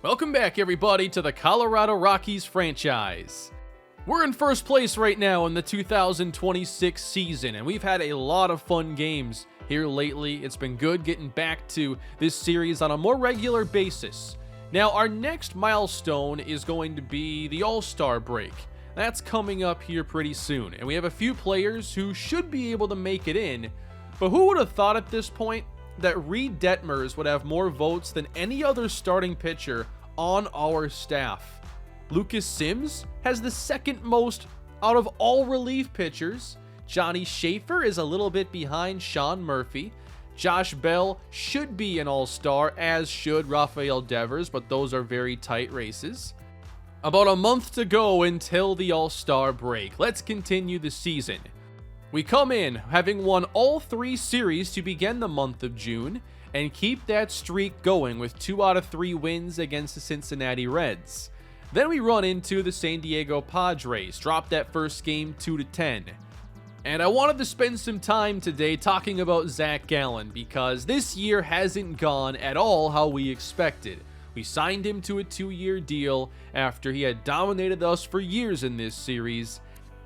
Welcome back, everybody, to the Colorado Rockies franchise. We're in first place right now in the 2026 season, and we've had a lot of fun games here lately. It's been good getting back to this series on a more regular basis. Now, our next milestone is going to be the All-Star break. That's coming up here pretty soon, and we have a few players who should be able to make it in, but who would have thought at this point that Reed Detmers would have more votes than any other starting pitcher on our staff? Lucas Sims has the second most out of all relief pitchers. Johnny Schaefer is a little bit behind Sean Murphy. Josh Bell should be an all-star, as should Rafael Devers, but those are very tight races. About a month to go until the all-star break. Let's continue the season. We come in having won all 3 series to begin the month of June and keep that streak going with 2 out of 3 wins against the Cincinnati Reds. Then we run into the San Diego Padres, drop that first game 2-10. And I wanted to spend some time today talking about Zac Gallen because this year hasn't gone at all how we expected. We signed him to a 2-year deal after he had dominated us for years in this series.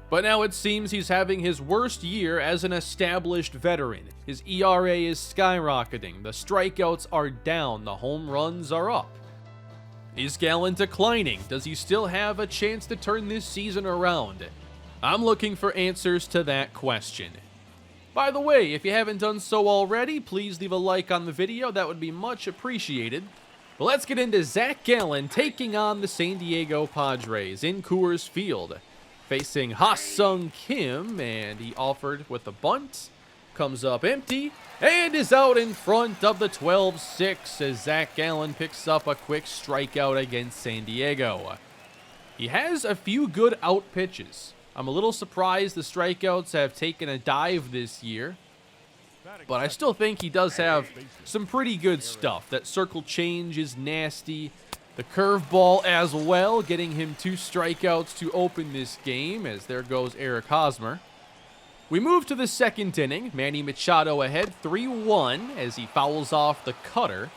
But now it seems he's having his worst year as an established veteran. His ERA is skyrocketing, the strikeouts are down, the home runs are up. Is Gallen declining? Does he still have a chance to turn this season around? I'm looking for answers to that question. By the way, if you haven't done so already, please leave a like on the video, that would be much appreciated. But let's get into Zac Gallen taking on the San Diego Padres in Coors Field. Facing Ha-Sung Kim, and he offered with a bunt. Comes up empty, and is out in front of the 12-6 as Zac Gallen picks up a quick strikeout against San Diego. He has a few good out pitches. I'm a little surprised the strikeouts have taken a dive this year, but I still think he does have some pretty good stuff. That circle change is nasty. The curveball as well, getting him 2 strikeouts to open this game, as there goes Eric Hosmer. We move to the second inning. Manny Machado ahead 3-1 as he fouls off the cutter.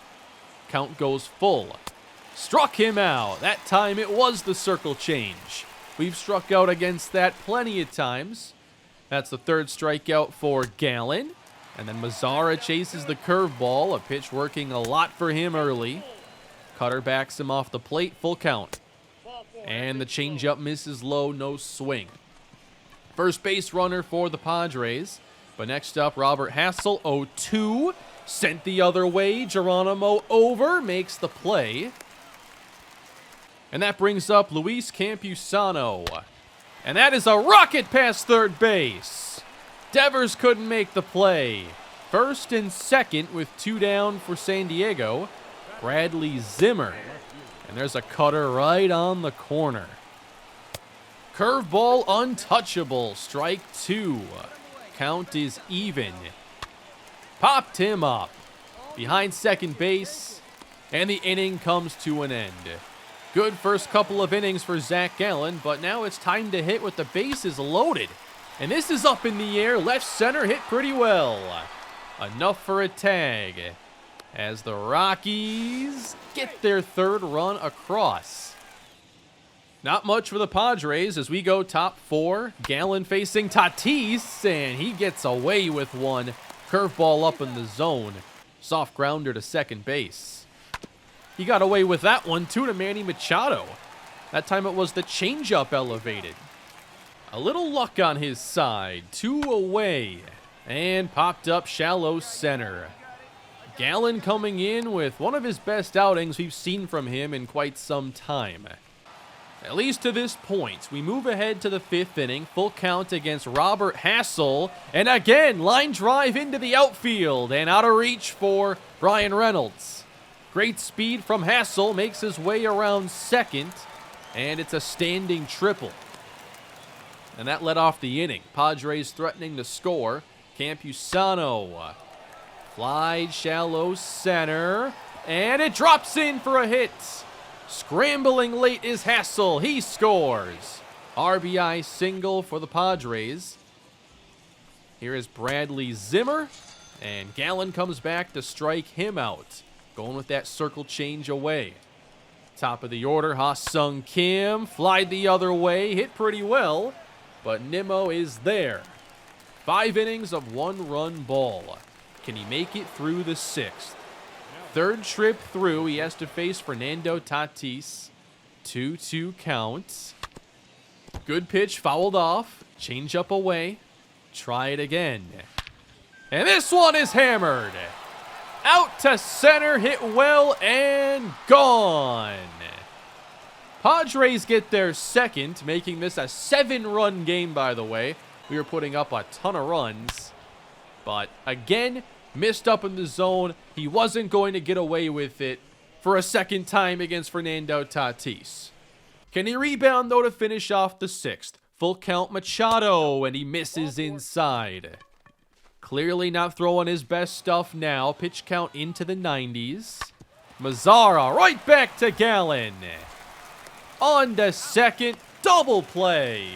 Count goes full. Struck him out. That time it was the circle change. We've struck out against that plenty of times. That's the 3rd strikeout for Gallen. And then Mazzara chases the curveball, a pitch working a lot for him early. Cutter backs him off the plate, full count. And the changeup misses low, no swing. First base runner for the Padres. But next up, Robert Hassel, 0-2. Sent the other way, Geronimo over, makes the play. And that brings up Luis Campusano. And that is a rocket past third base. Devers couldn't make the play. First and second with 2 down for San Diego. Bradley Zimmer. And there's a cutter right on the corner. Curveball untouchable. Strike 2. Count is even. Popped him up. Behind second base. And the inning comes to an end. Good first couple of innings for Zac Gallen, but now it's time to hit with the bases loaded. And this is up in the air. Left center hit pretty well. Enough for a tag, as the Rockies get their 3rd run across. Not much for the Padres as we go top 4. Gallen facing Tatis, and he gets away with one. Curveball up in the zone. Soft grounder to second base. He got away with that one too to Manny Machado. That time it was the changeup elevated. A little luck on his side. 2 away. And popped up shallow center. Gallen coming in with one of his best outings we've seen from him in quite some time. At least to this point. We move ahead to the 5th inning. Full count against Robert Hassel. And again, line drive into the outfield. And out of reach for Brian Reynolds. Great speed from Hassel. Makes his way around second. And it's a standing triple. And that led off the inning. Padres threatening to score. Campusano. Fly shallow center. And it drops in for a hit. Scrambling late is Hassel. He scores. RBI single for the Padres. Here is Bradley Zimmer. And Gallen comes back to strike him out. Going with that circle change away. Top of the order, Ha-Sung Kim flied the other way, hit pretty well, but Nimmo is there. 5 innings of 1-run ball. Can he make it through the 6th? Third trip through, he has to face Fernando Tatis. 2-2 count. Good pitch, fouled off. Change up away. Try it again. And this one is hammered. Out to center, hit well, and gone. Padres get their second, making this a 7-run game, by the way. We were putting up a ton of runs. But again, missed up in the zone. He wasn't going to get away with it for a second time against Fernando Tatis. Can he rebound, though, to finish off the 6th? Full count Machado, and he misses inside. Clearly not throwing his best stuff now. Pitch count into the 90s. Mazzara right back to Gallen. On to second, double play.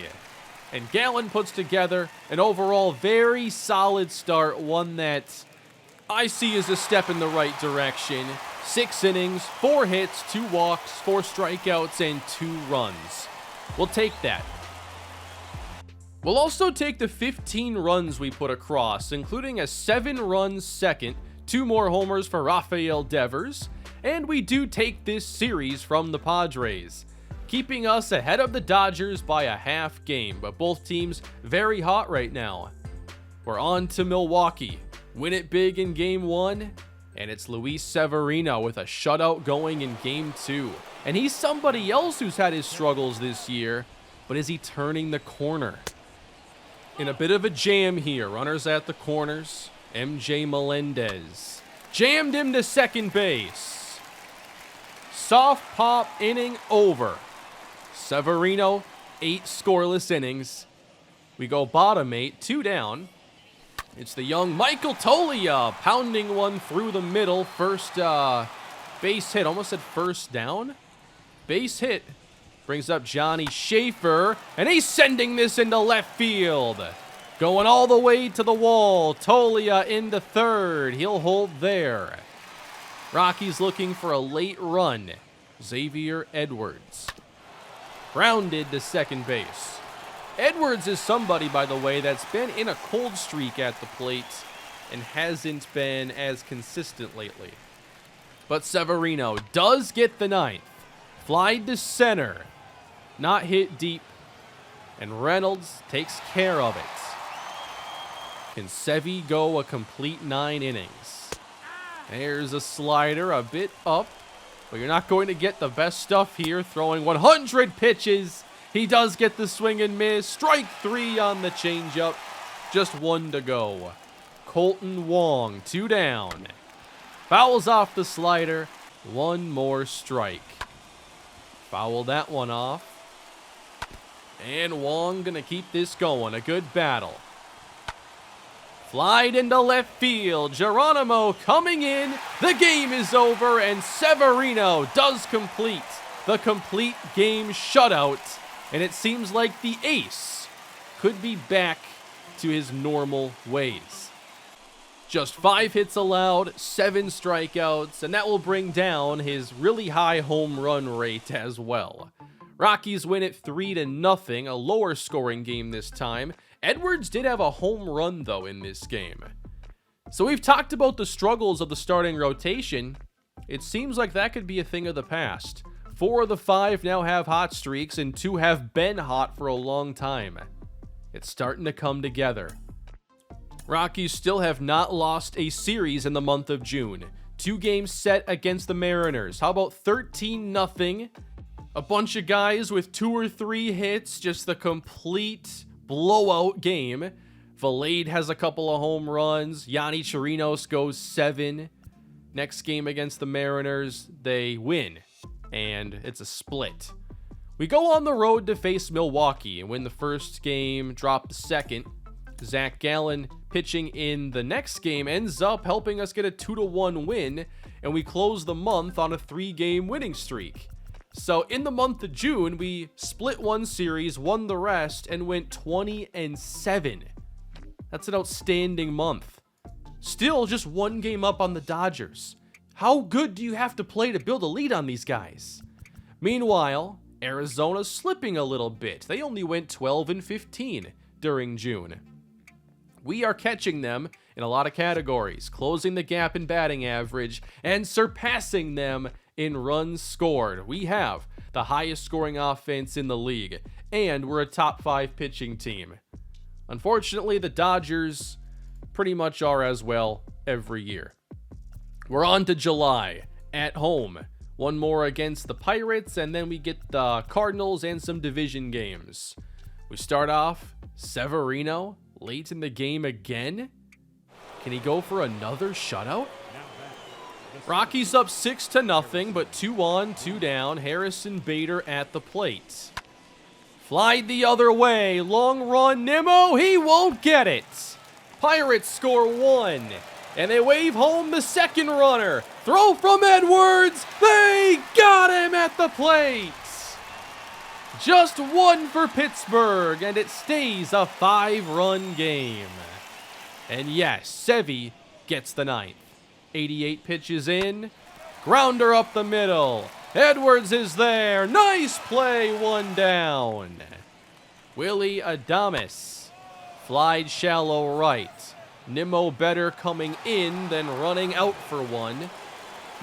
And Gallen puts together an overall very solid start. One that I see as a step in the right direction. 6 innings, 4 hits, 2 walks, 4 strikeouts, and 2 runs. We'll take that. We'll also take the 15 runs we put across, including a 7-run second, 2 more homers for Rafael Devers, and we do take this series from the Padres, keeping us ahead of the Dodgers by a half game, but both teams very hot right now. We're on to Milwaukee. Win it big in Game 1, and it's Luis Severino with a shutout going in Game 2. And he's somebody else who's had his struggles this year, but is he turning the corner? In a bit of a jam here, runners at the corners. MJ Melendez jammed him to second base. Soft pop, inning over. Severino, 8 scoreless innings. We go bottom 8, 2 down. It's the young Michael Toglia pounding one through the middle. First base hit, almost said first down. Base hit. Brings up Johnny Schaefer, and he's sending this into left field. Going all the way to the wall. Toglia into third. He'll hold there. Rockies looking for a late run. Xavier Edwards. Grounded to second base. Edwards is somebody, by the way, that's been in a cold streak at the plate and hasn't been as consistent lately. But Severino does get the 9th. Flied to center. Not hit deep, and Reynolds takes care of it. Can Sevy go a complete 9 innings? There's a slider, a bit up, but you're not going to get the best stuff here. Throwing 100 pitches. He does get the swing and miss. Strike 3 on the changeup. Just 1 to go. Colton Wong, 2 down. Fouls off the slider. 1 more strike. Foul that one off. And Wong gonna keep this going. A good battle. Flied into left field. Geronimo coming in. The game is over, and Severino does complete the complete game shutout. And it seems like the ace could be back to his normal ways. Just 5 hits allowed, 7 strikeouts, and that will bring down his really high home run rate as well. Rockies win it 3-0, a lower scoring game this time. Edwards did have a home run, though, in this game. So we've talked about the struggles of the starting rotation. It seems like that could be a thing of the past. 4 of the 5 now have hot streaks, and 2 have been hot for a long time. It's starting to come together. Rockies still have not lost a series in the month of June. 2 games set against the Mariners. How about 13-0? A bunch of guys with 2 or 3 hits, just the complete blowout game. Valade has a couple of home runs. Yanni Chirinos goes 7. Next game against the Mariners, they win, and it's a split. We go on the road to face Milwaukee and win the first game, drop the second. Zac Gallen pitching in the next game ends up helping us get a 2-1 win, and we close the month on a 3-game winning streak. So in the month of June, we split 1 series, won the rest, and went 20-7. That's an outstanding month. Still just 1 game up on the Dodgers. How good do you have to play to build a lead on these guys? Meanwhile, Arizona's slipping a little bit. They only went 12-15 during June. We are catching them in a lot of categories, closing the gap in batting average and surpassing them in runs scored. We have the highest scoring offense in the league, and we're a top 5 pitching team. Unfortunately, the Dodgers pretty much are as well every year. We're on to July at home. One more against the Pirates, and then we get the Cardinals and some division games. We start off Severino late in the game again. Can he go for another shutout? Rockies up 6-0, but 2 on, 2 down. Harrison Bader at the plate. Flied the other way. Long run, Nimmo. He won't get it. Pirates score 1. And they wave home the second runner. Throw from Edwards. They got him at the plate. Just 1 for Pittsburgh, and it stays a 5-run game. And yes, Sevy gets the 9th. 88 pitches in. Grounder up the middle. Edwards is there. Nice play, 1 down. Willie Adames. Flied shallow right. Nimmo better coming in than running out for 1.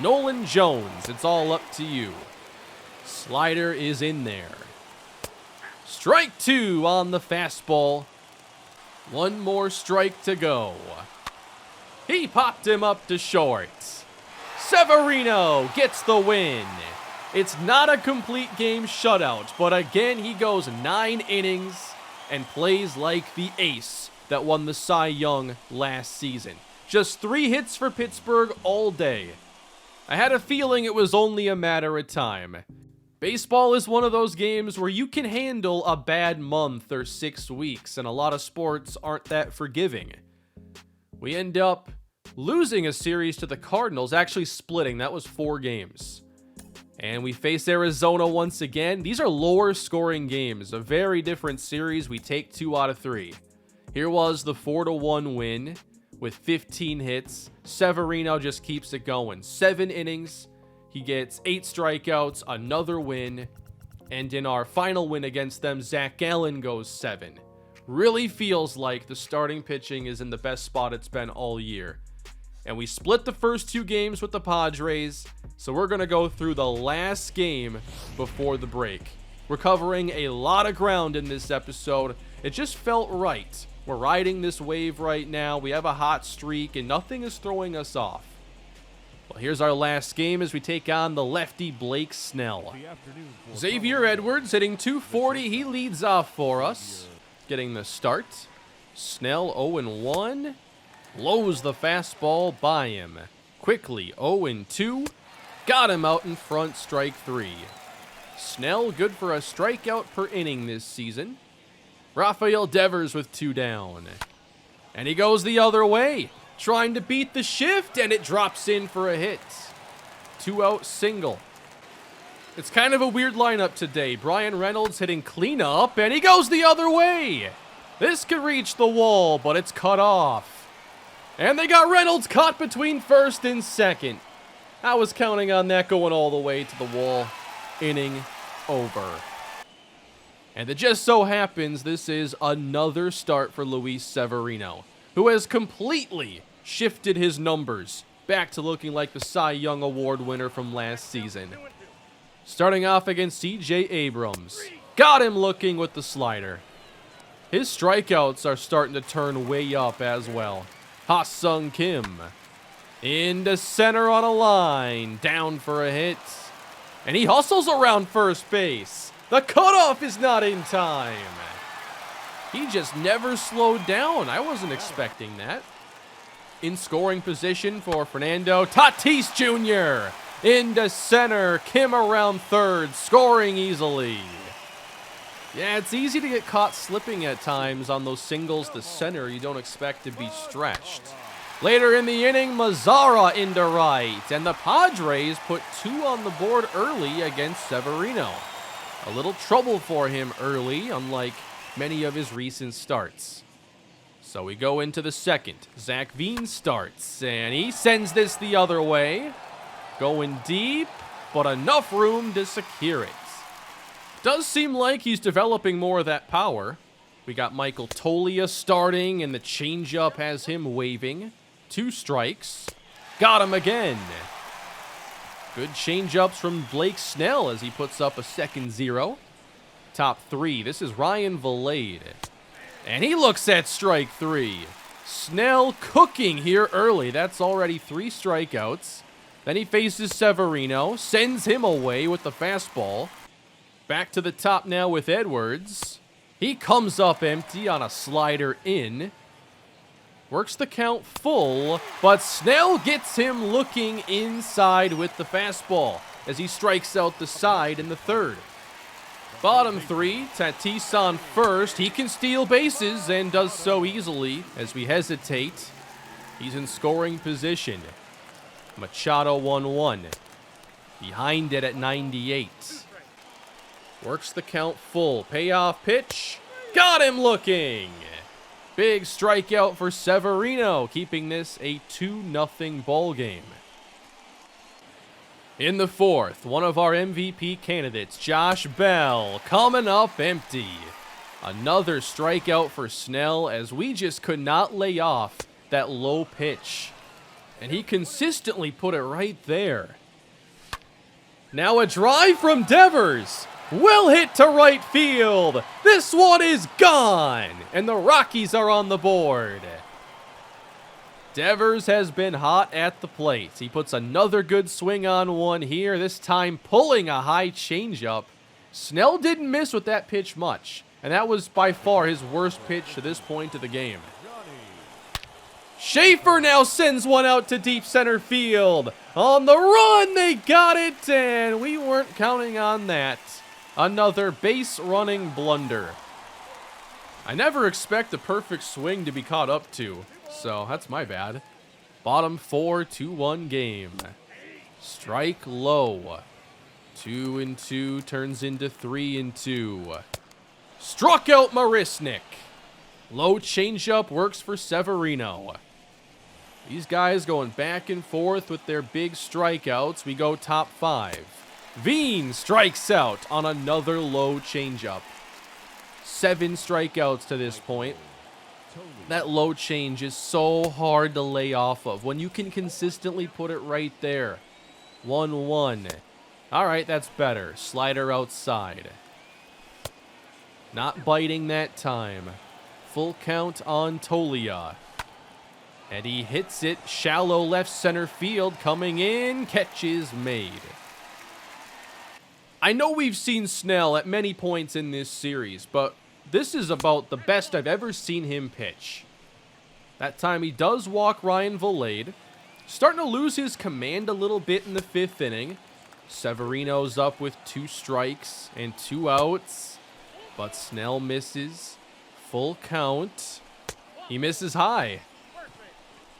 Nolan Jones, it's all up to you. Slider is in there. Strike 2 on the fastball. 1 more strike to go. He popped him up to short. Severino gets the win. It's not a complete game shutout, but again he goes 9 innings and plays like the ace that won the Cy Young last season. Just 3 hits for Pittsburgh all day. I had a feeling it was only a matter of time. Baseball is one of those games where you can handle a bad month or 6 weeks, and a lot of sports aren't that forgiving. We end up losing a series to the Cardinals, actually splitting. That was 4 games. And we face Arizona once again. These are lower scoring games, a very different series. We take 2 out of 3. Here was the 4-1 win with 15 hits. Severino just keeps it going. 7 innings. He gets 8 strikeouts, another win. And in our final win against them, Zac Gallen goes 7. Really feels like the starting pitching is in the best spot it's been all year. And we split the first 2 games with the Padres, so we're going to go through the last game before the break. We're covering a lot of ground in this episode. It just felt right. We're riding this wave right now. We have a hot streak, and nothing is throwing us off. Well, here's our last game as we take on the lefty Blake Snell. Xavier Edwards hitting .240. He leads off for us, getting the start. Snell 0-1. Blows the fastball by him. Quickly 0-2. Got him out in front, strike 3. Snell good for a strikeout per inning this season. Rafael Devers with 2 down. And he goes the other way, trying to beat the shift, and it drops in for a hit. 2-out single. It's kind of a weird lineup today. Brian Reynolds hitting cleanup, and he goes the other way. This could reach the wall, but it's cut off. And they got Reynolds caught between first and second. I was counting on that going all the way to the wall. Inning over. And it just so happens this is another start for Luis Severino, who has completely shifted his numbers back to looking like the Cy Young Award winner from last season. Starting off against C.J. Abrams. Got him looking with the slider. His strikeouts are starting to turn way up as well. Ha-Sung Kim. Into center on a line. Down for a hit. And he hustles around first base. The cutoff is not in time. He just never slowed down. I wasn't expecting that. In scoring position for Fernando Tatis Jr. Into center. Kim around third. Scoring easily. Yeah, it's easy to get caught slipping at times on those singles to center you don't expect to be stretched. Later in the inning, Mazara into right. And the Padres put 2 on the board early against Severino. A little trouble for him early, unlike many of his recent starts. So we go into the second. Zach Veen starts, and he sends this the other way. Going deep. but enough room to secure it. Does seem like he's developing more of that power. We got Michael Toglia starting, and the changeup has him waving. 2 strikes. Got him again. Good changeups from Blake Snell as he puts up a second 0. Top 3. This is Ryan Vilade. And he looks at strike 3. Snell cooking here early. That's already 3 strikeouts. Then he faces Severino. Sends him away with the fastball. Back to the top now with Edwards. He comes up empty on a slider in. Works the count full, but Snell gets him looking inside with the fastball as he strikes out the side in the 3rd. Bottom 3, Tatis on first. He can steal bases and does so easily as we hesitate. He's in scoring position. Machado 1-1. Behind it at 98. Works the count full. Payoff pitch. Got him looking. Big strikeout for Severino, keeping this a 2-0 ball game. In the 4th, one of our MVP candidates, Josh Bell, coming up empty. Another strikeout for Snell as we just could not lay off that low pitch. And he consistently put it right there. Now a drive from Devers. Will hit to right field. This one is gone. And the Rockies are on the board. Devers has been hot at the plate. He puts another good swing on one here, this time pulling a high changeup. Snell didn't miss with that pitch much, and that was by far his worst pitch to this point of the game. Schaefer now sends one out to deep center field. On the run, they got it, and we weren't counting on that. Another base-running blunder. I never expect a perfect swing to be caught up to, so that's my bad. Bottom 4, 2-1 game. Strike low. 2-2 turns into 3-2. Struck out Marisnik. Low changeup works for Severino. These guys going back and forth with their big strikeouts. We go top 5. Veen strikes out on another low changeup. 7 strikeouts to this point. That low change is so hard to lay off of when you can consistently put it right there. 1-1. All right, that's better. Slider outside. Not biting that time. Full count on Toglia. And he hits it. Shallow left center field. Coming in. Catch is made. I know we've seen Snell at many points in this series, but this is about the best I've ever seen him pitch. That time he does walk Ryan Vilade. Starting to lose his command a little bit in the 5th inning. Severino's up with 2 strikes and 2 outs, but Snell misses. Full count. He misses high.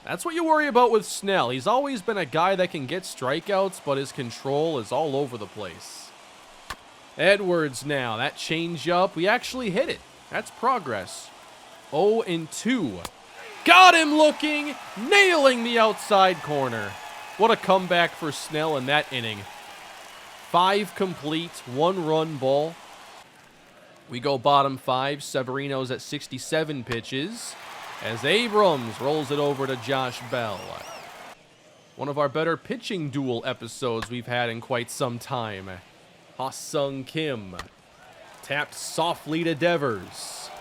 That's what you worry about with Snell. He's always been a guy that can get strikeouts, but his control is all over the place. Edwards now. That changeup, we actually hit it. That's progress. 0-2. Got him looking, nailing the outside corner. What a comeback for Snell in that inning. 5 complete, 1-run ball. We go bottom 5. Severino's at 67 pitches as Abrams rolls it over to Josh Bell. One of our better pitching duel episodes we've had in quite some time. Ha-Sung Kim tapped softly to Devers.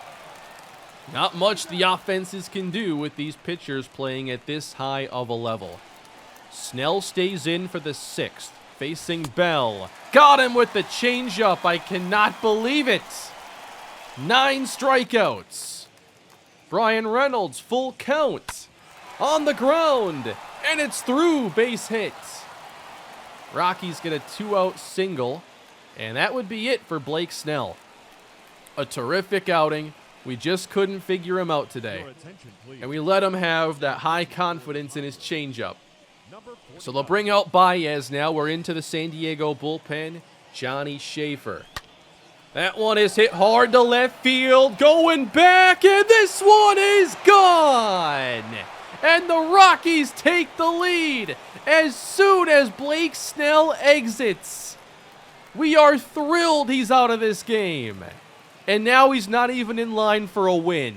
Not much the offenses can do with these pitchers playing at this high of a level. Snell stays in for the 6th, facing Bell. Got him with the changeup. I cannot believe it. 9 strikeouts. Brian Reynolds, full count. On the ground, and it's through, base hit. Rockies get a 2-out single, and that would be it for Blake Snell. A terrific outing. We just couldn't figure him out today. And we let him have that high confidence in his changeup. So they'll bring out Baez now. We're into the San Diego bullpen. Johnny Schaefer. That one is hit hard to left field. Going back, and this one is gone. and the Rockies take the lead as soon as Blake Snell exits. We are thrilled he's out of this game. And now he's not even in line for a win.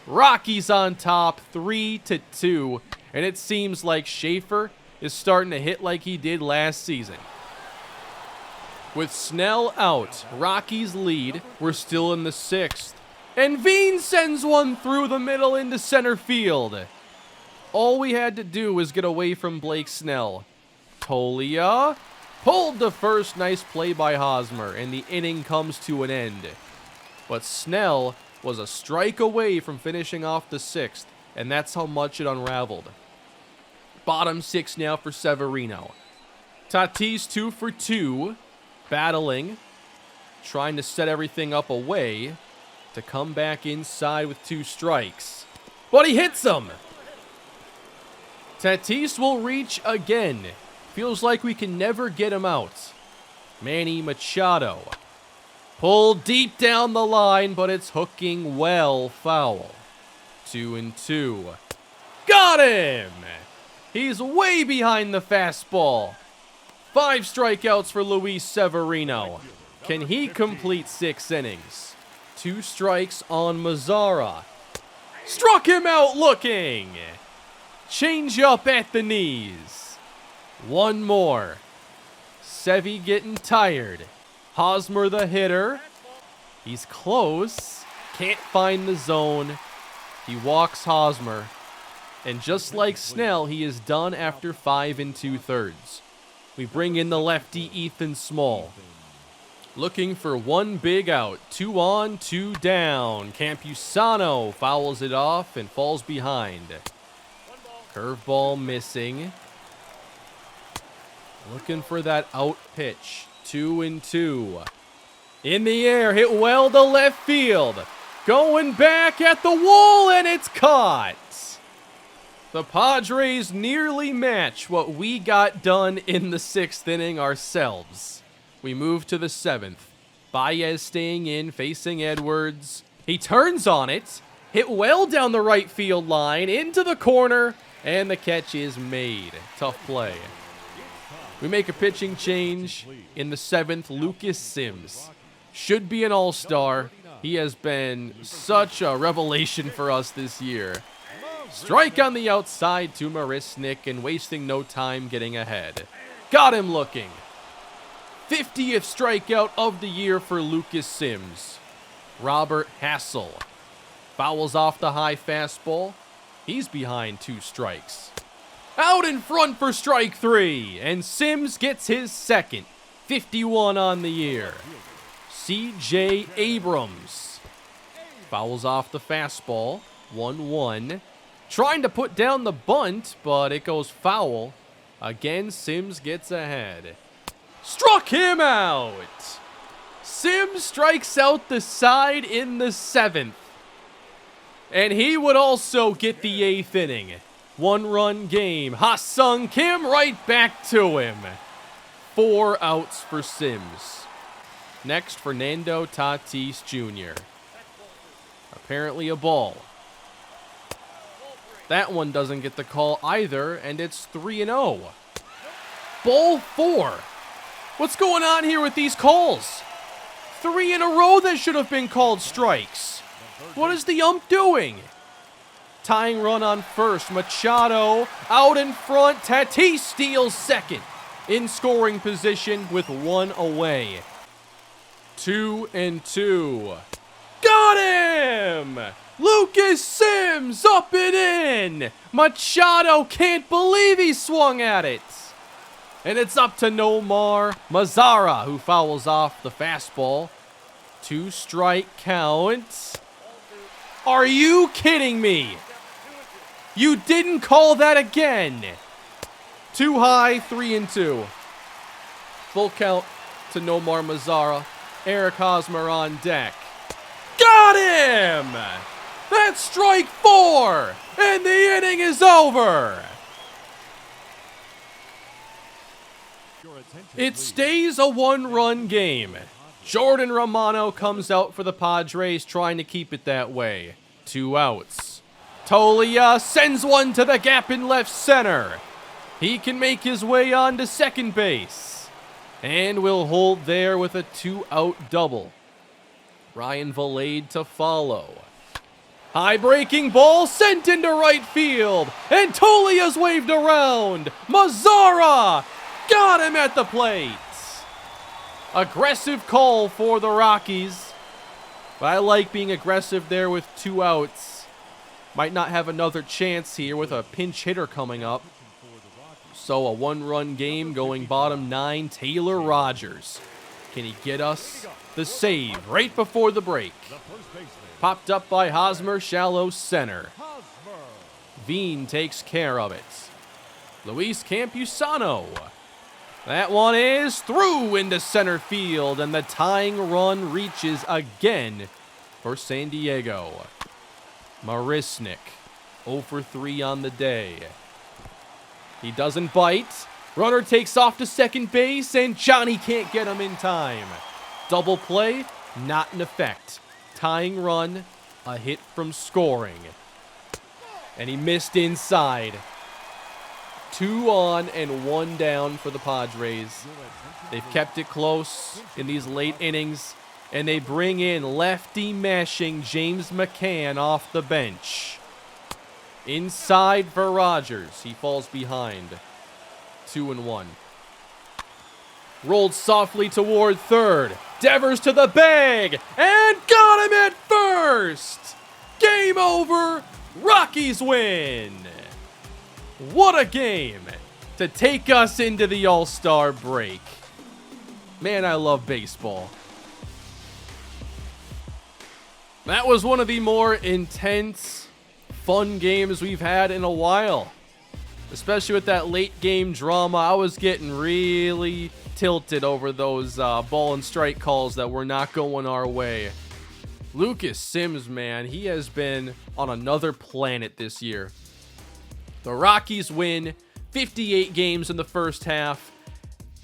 Rockies on top 3-2, and it seems like Schaefer is starting to hit like he did last season. With Snell out, Rockies lead. We're still in the 6th. And Veen sends one through the middle into center field. All we had to do was get away from Blake Snell. Tolia pulled to first. Nice play by Hosmer, and the inning comes to an end. But Snell was a strike away from finishing off the 6th, and that's how much it unraveled. Bottom 6 now for Severino. Tatis 2 for 2, battling, trying to set everything up away to come back inside with 2 strikes. But he hits him! Tatis will reach again. Feels like we can never get him out. Manny Machado. Pulled deep down the line, but it's hooking well foul. 2-2. Got him! He's way behind the fastball. 5 strikeouts for Luis Severino. Can he complete 6 innings? 2 strikes on Mazzara. Struck him out looking. Change up at the knees. 1 more. Sevy getting tired. Hosmer the hitter. He's close. Can't find the zone. He walks Hosmer. And just like Snell, he is done after 5 2/3. We bring in the lefty Ethan Small. Looking for 1 big out. 2 on, 2 down. Campusano fouls it off and falls behind. Curveball missing. Looking for that out pitch. 2-2. In the air, hit well to left field. Going back at the wall, and it's caught. The Padres nearly match what we got done in the 6th inning ourselves. We move to the 7th. Baez staying in, facing Edwards. He turns on it. Hit well down the right field line, into the corner, and the catch is made. Tough play. We make a pitching change in the 7th. Lucas Sims should be an all-star. He has been such a revelation for us this year. Strike on the outside to Marisnik, and wasting no time getting ahead. Got him looking. 50th strikeout of the year for Lucas Sims. Robert Hassel fouls off the high fastball. He's behind 2 strikes. Out in front for strike 3, and Sims gets his 2nd. 51 on the year. C.J. Abrams fouls off the fastball. 1-1. Trying to put down the bunt, but it goes foul. Again, Sims gets ahead. Struck him out! Sims strikes out the side in the 7th. And he would also get the 8th inning. 1-run game. Ha-Sung Kim right back to him. 4 outs for Sims. Next, Fernando Tatis Jr. Apparently a ball. That one doesn't get the call either, and it's 3-0. Ball 4. What's going on here with these calls? 3 in a row that should have been called strikes. What is the ump doing? Tying run on first. Machado out in front. Tatis steals 2nd. In scoring position with 1 away. 2-2. Got him! Lucas Sims up and in. Machado can't believe he swung at it. And it's up to Nomar Mazzara, who fouls off the fastball. 2 strike count. Are you kidding me? You didn't call that again. Too high, 3-2. Full count to Nomar Mazzara. Eric Hosmer on deck. Got him! That's strike 4, and the inning is over. It stays a 1-run game. Jordan Romano comes out for the Padres, trying to keep it that way. 2 outs. Tolia sends one to the gap in left center. He can make his way on to second base. And will hold there with a 2-out double. Ryan Valade to follow. High breaking ball sent into right field. And Tolia's waved around. Mazzara got him at the plate. Aggressive call for the Rockies. But I like being aggressive there with 2 outs. Might not have another chance here with a pinch hitter coming up. So a 1-run game going bottom 9. Taylor Rogers. Can he get us the save right before the break? Popped up by Hosmer, shallow center. Veen takes care of it. Luis Campusano. That one is through into center field, and the tying run reaches again for San Diego. Marisnik, 0 for 3 on the day. He doesn't bite. Runner takes off to second base, and Johnny can't get him in time. Double play, not in effect. Tying run, a hit from scoring. And he missed inside. 2 on and 1 down for the Padres. They've kept it close in these late innings. And they bring in lefty mashing James McCann off the bench. Inside for Rogers. He falls behind. 2-1. Rolled softly toward third. Devers to the bag. And got him at first. Game over. Rockies win. What a game to take us into the All-Star break. Man, I love baseball. That was one of the more intense, fun games we've had in a while. Especially with that late game drama. I was getting really tilted over those ball and strike calls that were not going our way. Lucas Sims, man, he has been on another planet this year. The Rockies win 58 games in the first half.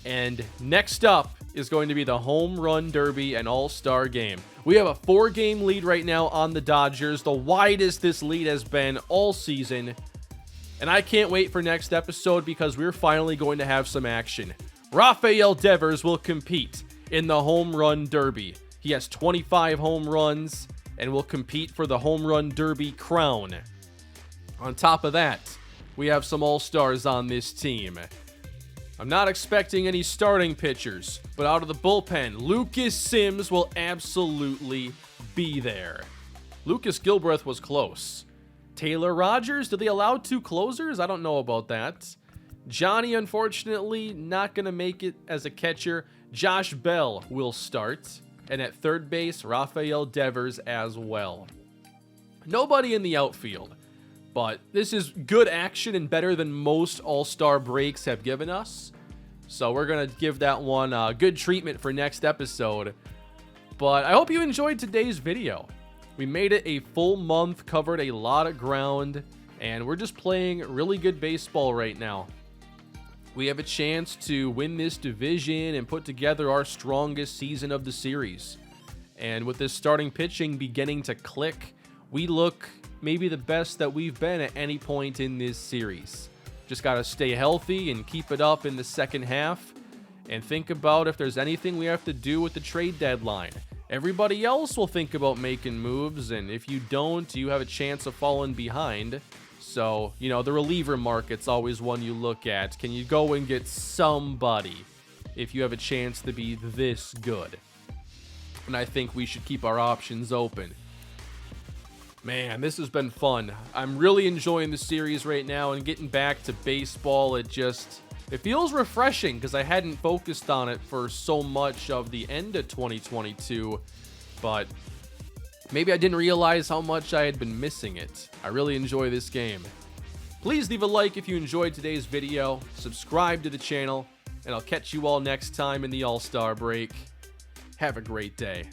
And next up is going to be the Home Run Derby and All-Star Game. We have a 4-game lead right now on the Dodgers, the widest this lead has been all season. And I can't wait for next episode because we're finally going to have some action. Rafael Devers will compete in the Home Run Derby. He has 25 home runs and will compete for the Home Run Derby crown. On top of that, we have some All-Stars on this team. I'm not expecting any starting pitchers, but out of the bullpen, Lucas Sims will absolutely be there. Lucas Gilbreth was close. Taylor Rogers, do they allow 2 closers? I don't know about that. Johnny, unfortunately, not going to make it as a catcher. Josh Bell will start. And at third base, Rafael Devers as well. Nobody in the outfield. But this is good action and better than most All-Star breaks have given us. So we're going to give that one good treatment for next episode. But I hope you enjoyed today's video. We made it a full month, covered a lot of ground, and we're just playing really good baseball right now. We have a chance to win this division and put together our strongest season of the series. And with this starting pitching beginning to click, we look maybe the best that we've been at any point in this series. Just got to stay healthy and keep it up in the second half. And think about if there's anything we have to do with the trade deadline. Everybody else will think about making moves, and if you don't, you have a chance of falling behind. So, you know, the reliever market's always one you look at. Can you go and get somebody if you have a chance to be this good? And I think we should keep our options open. Man, this has been fun. I'm really enjoying the series right now, and getting back to baseball, it feels refreshing because I hadn't focused on it for so much of the end of 2022, but maybe I didn't realize how much I had been missing it. I really enjoy this game. Please leave a like if you enjoyed today's video, subscribe to the channel, and I'll catch you all next time in the All-Star break. Have a great day.